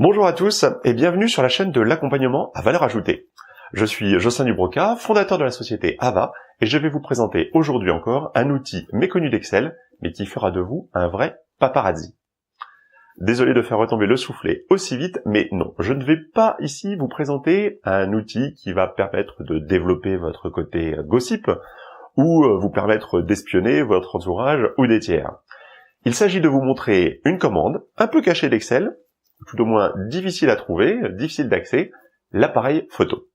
Bonjour à tous et bienvenue sur la chaîne de l'accompagnement à valeur ajoutée. Je suis Jocelyn Dubroca, fondateur de la société Ava, et je vais vous présenter aujourd'hui encore un outil méconnu d'Excel, mais qui fera de vous un vrai paparazzi. Désolé de faire retomber le soufflet aussi vite, mais non, je ne vais pas ici vous présenter un outil qui va permettre de développer votre côté gossip, ou vous permettre d'espionner votre entourage ou des tiers. Il s'agit de vous montrer une commande un peu cachée d'Excel, tout au moins difficile à trouver, difficile d'accès, l'appareil photo.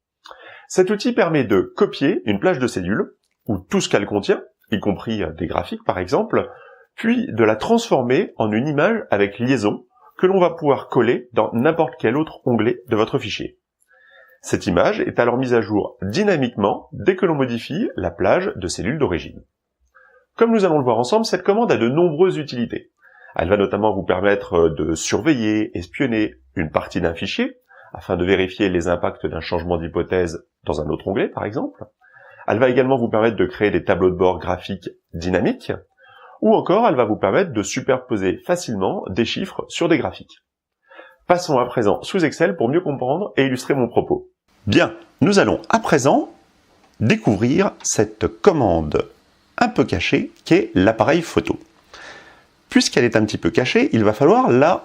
Cet outil permet de copier une plage de cellules, ou tout ce qu'elle contient, y compris des graphiques par exemple, puis de la transformer en une image avec liaison que l'on va pouvoir coller dans n'importe quel autre onglet de votre fichier. Cette image est alors mise à jour dynamiquement dès que l'on modifie la plage de cellules d'origine. Comme nous allons le voir ensemble, cette commande a de nombreuses utilités. Elle va notamment vous permettre de surveiller, espionner une partie d'un fichier, afin de vérifier les impacts d'un changement d'hypothèse dans un autre onglet, par exemple. Elle va également vous permettre de créer des tableaux de bord graphiques dynamiques, ou encore elle va vous permettre de superposer facilement des chiffres sur des graphiques. Passons à présent sous Excel pour mieux comprendre et illustrer mon propos. Bien, nous allons à présent découvrir cette commande un peu cachée qu'est l'appareil photo. Puisqu'elle est un petit peu cachée, il va falloir la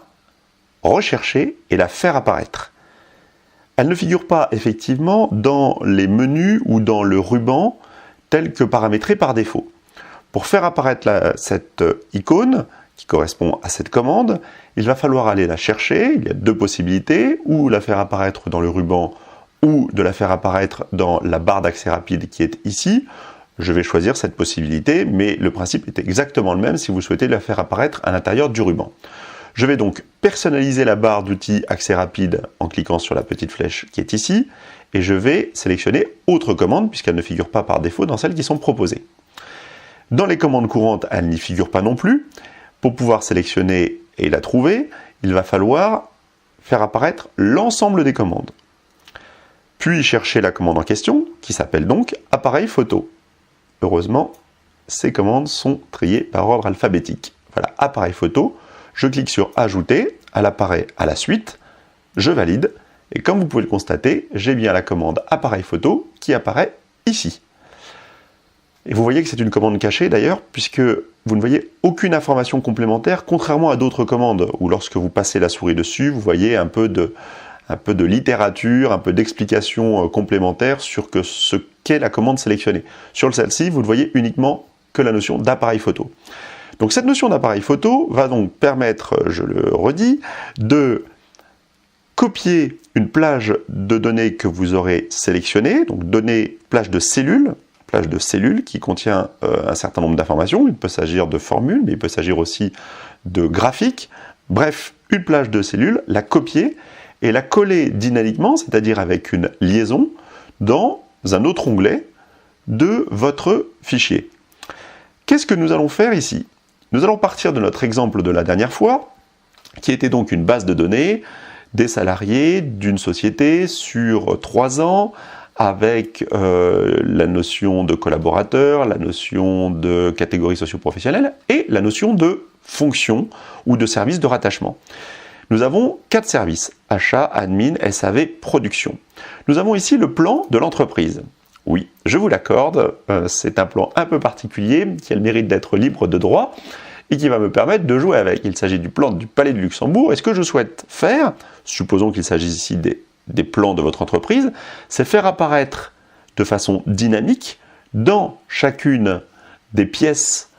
rechercher et la faire apparaître. Elle ne figure pas effectivement dans les menus ou dans le ruban tel que paramétré par défaut. Pour faire apparaître cette icône qui correspond à cette commande, il va falloir aller la chercher. Il y a deux possibilités, ou la faire apparaître dans le ruban ou de la faire apparaître dans la barre d'accès rapide qui est ici. Je vais choisir cette possibilité, mais le principe est exactement le même si vous souhaitez la faire apparaître à l'intérieur du ruban. Je vais donc personnaliser la barre d'outils accès rapide en cliquant sur la petite flèche qui est ici, et je vais sélectionner autre commande puisqu'elle ne figure pas par défaut dans celles qui sont proposées. Dans les commandes courantes, elle n'y figure pas non plus. Pour pouvoir sélectionner et la trouver, il va falloir faire apparaître l'ensemble des commandes. Puis chercher la commande en question, qui s'appelle donc appareil photo. Heureusement, ces commandes sont triées par ordre alphabétique. Voilà, appareil photo, je clique sur ajouter, elle apparaît à la suite, je valide, et comme vous pouvez le constater, j'ai bien la commande appareil photo qui apparaît ici. Et vous voyez que c'est une commande cachée d'ailleurs, puisque vous ne voyez aucune information complémentaire, contrairement à d'autres commandes, où lorsque vous passez la souris dessus, vous voyez un peu de littérature, un peu d'explication complémentaire sur ce qu'est la commande sélectionnée. Sur celle-ci, vous ne voyez uniquement que la notion d'appareil photo. Donc cette notion d'appareil photo va donc permettre, je le redis, de copier une plage de données que vous aurez sélectionnée, donc plage de cellules qui contient un certain nombre d'informations. Il peut s'agir de formules, mais il peut s'agir aussi de graphiques. Bref, une plage de cellules, la copier et la coller dynamiquement, c'est-à-dire avec une liaison, dans un autre onglet de votre fichier. Qu'est-ce que nous allons faire ici? Nous allons partir de notre exemple de la dernière fois, qui était donc une base de données des salariés d'une société sur 3 ans, avec la notion de collaborateur, la notion de catégorie socio-professionnelle et la notion de fonction ou de service de rattachement. Nous avons 4 services, achat, admin, SAV, production. Nous avons ici le plan de l'entreprise. Oui, je vous l'accorde, c'est un plan un peu particulier qui a le mérite d'être libre de droit et qui va me permettre de jouer avec. Il s'agit du plan du Palais de Luxembourg. Et ce que je souhaite faire, supposons qu'il s'agisse ici des plans de votre entreprise, c'est faire apparaître de façon dynamique dans chacune des pièces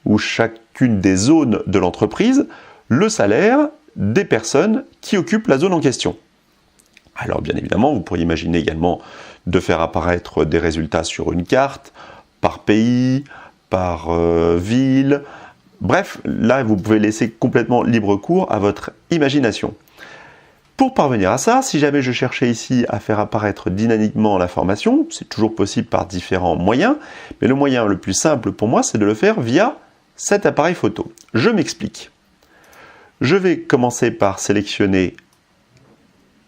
ou chacune des zones de l'entreprise le salaire des personnes qui occupent la zone en question. Alors bien évidemment, vous pourriez imaginer également de faire apparaître des résultats sur une carte, par pays, par ville. Bref, là vous pouvez laisser complètement libre cours à votre imagination. Pour parvenir à ça, si jamais je cherchais ici à faire apparaître dynamiquement l'information, c'est toujours possible par différents moyens, mais le moyen le plus simple pour moi, c'est de le faire via cet appareil photo. Je m'explique. Je vais commencer par sélectionner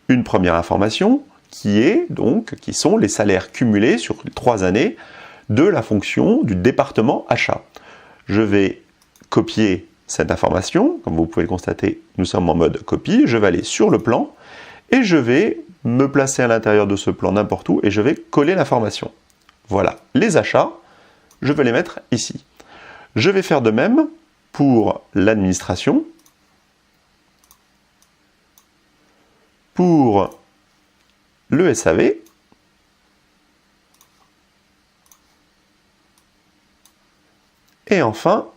une première information qui sont les salaires cumulés sur les 3 années de la fonction du département achat. Je vais copier cette information. Comme vous pouvez le constater, nous sommes en mode copie. Je vais aller sur le plan et je vais me placer à l'intérieur de ce plan n'importe où et je vais coller l'information. Voilà, les achats, je vais les mettre ici. Je vais faire de même pour l'administration, pour le SAV, et enfin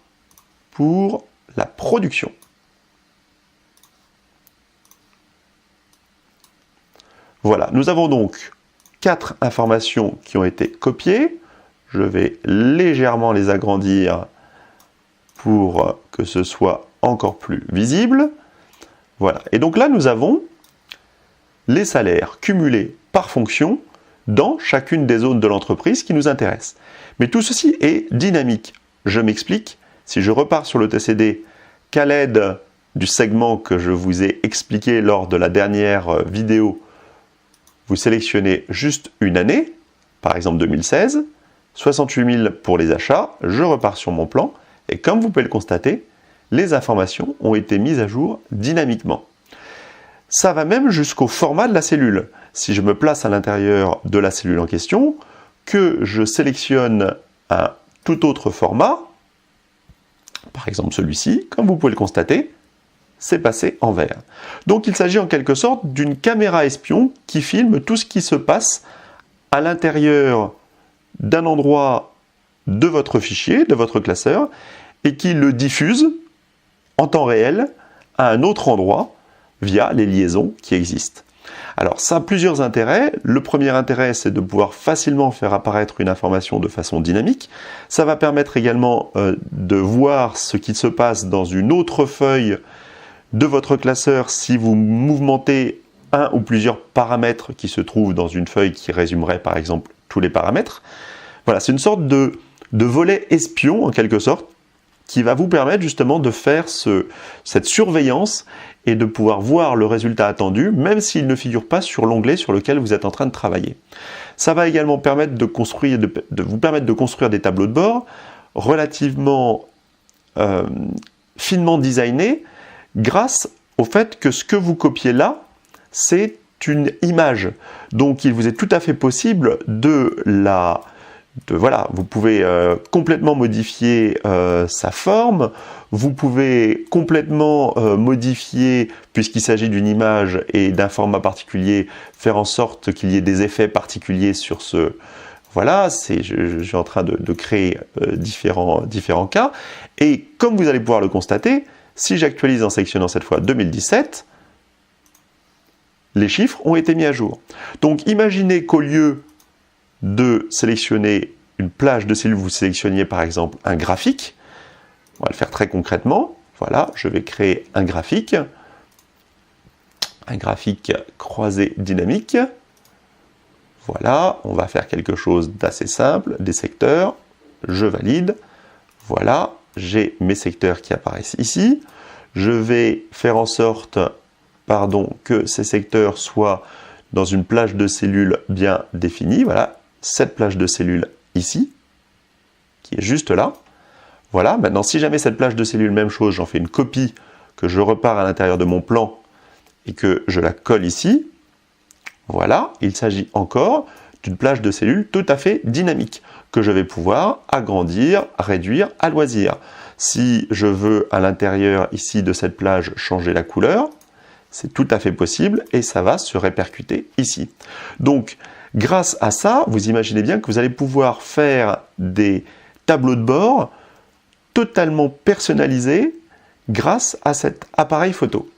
pour la production. Voilà, nous avons donc 4 informations qui ont été copiées. Je vais légèrement les agrandir pour que ce soit encore plus visible. Voilà, et donc là nous avons les salaires cumulés par fonction dans chacune des zones de l'entreprise qui nous intéressent. Mais tout ceci est dynamique. Je m'explique. Si je repars sur le TCD qu'à l'aide du segment que je vous ai expliqué lors de la dernière vidéo, vous sélectionnez juste une année, par exemple 2016, 68 000 pour les achats, je repars sur mon plan, et comme vous pouvez le constater, les informations ont été mises à jour dynamiquement. Ça va même jusqu'au format de la cellule. Si je me place à l'intérieur de la cellule en question, que je sélectionne un tout autre format, par exemple celui-ci, comme vous pouvez le constater, c'est passé en vert. Donc il s'agit en quelque sorte d'une caméra espion qui filme tout ce qui se passe à l'intérieur d'un endroit de votre fichier, de votre classeur, et qui le diffuse en temps réel à un autre endroit via les liaisons qui existent. Alors ça a plusieurs intérêts. Le premier intérêt, c'est de pouvoir facilement faire apparaître une information de façon dynamique. Ça va permettre également de voir ce qui se passe dans une autre feuille de votre classeur si vous mouvementez un ou plusieurs paramètres qui se trouvent dans une feuille qui résumerait par exemple tous les paramètres. Voilà, c'est une sorte de volet espion en quelque sorte qui va vous permettre justement de faire cette surveillance et de pouvoir voir le résultat attendu, même s'il ne figure pas sur l'onglet sur lequel vous êtes en train de travailler. Ça va également permettre de vous permettre de construire des tableaux de bord relativement finement designés, grâce au fait que ce que vous copiez là, c'est une image. Donc il vous est tout à fait possible voilà, vous pouvez complètement modifier sa forme, vous pouvez complètement modifier, puisqu'il s'agit d'une image et d'un format particulier, faire en sorte qu'il y ait des effets particuliers sur ce... Voilà, je suis en train de créer différents cas. Et comme vous allez pouvoir le constater, si j'actualise en sélectionnant cette fois 2017, les chiffres ont été mis à jour. Donc imaginez qu'au lieu de sélectionner une plage de cellules, vous sélectionniez par exemple un graphique. On va le faire très concrètement. Voilà, je vais créer un graphique croisé dynamique. Voilà, on va faire quelque chose d'assez simple, des secteurs, je valide. Voilà, j'ai mes secteurs qui apparaissent ici. Je vais faire en sorte, que ces secteurs soient dans une plage de cellules bien définie. Voilà, cette plage de cellules ici, qui est juste là. Voilà, maintenant si jamais cette plage de cellules, même chose, j'en fais une copie, que je repars à l'intérieur de mon plan et que je la colle ici, voilà, il s'agit encore d'une plage de cellules tout à fait dynamique, que je vais pouvoir agrandir, réduire à loisir. Si je veux à l'intérieur ici de cette plage changer la couleur, c'est tout à fait possible et ça va se répercuter ici. Donc, grâce à ça, vous imaginez bien que vous allez pouvoir faire des tableaux de bord totalement personnalisés grâce à cet appareil photo.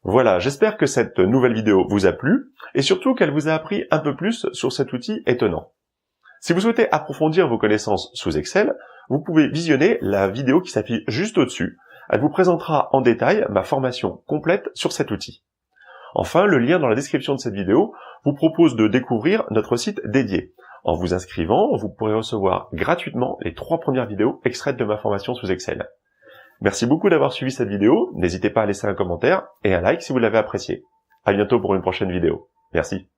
Voilà, j'espère que cette nouvelle vidéo vous a plu et surtout qu'elle vous a appris un peu plus sur cet outil étonnant. Si vous souhaitez approfondir vos connaissances sous Excel, vous pouvez visionner la vidéo qui s'affiche juste au-dessus. Elle vous présentera en détail ma formation complète sur cet outil. Enfin, le lien dans la description de cette vidéo vous propose de découvrir notre site dédié. En vous inscrivant, vous pourrez recevoir gratuitement les 3 premières vidéos extraites de ma formation sous Excel. Merci beaucoup d'avoir suivi cette vidéo, n'hésitez pas à laisser un commentaire et un like si vous l'avez apprécié. À bientôt pour une prochaine vidéo. Merci.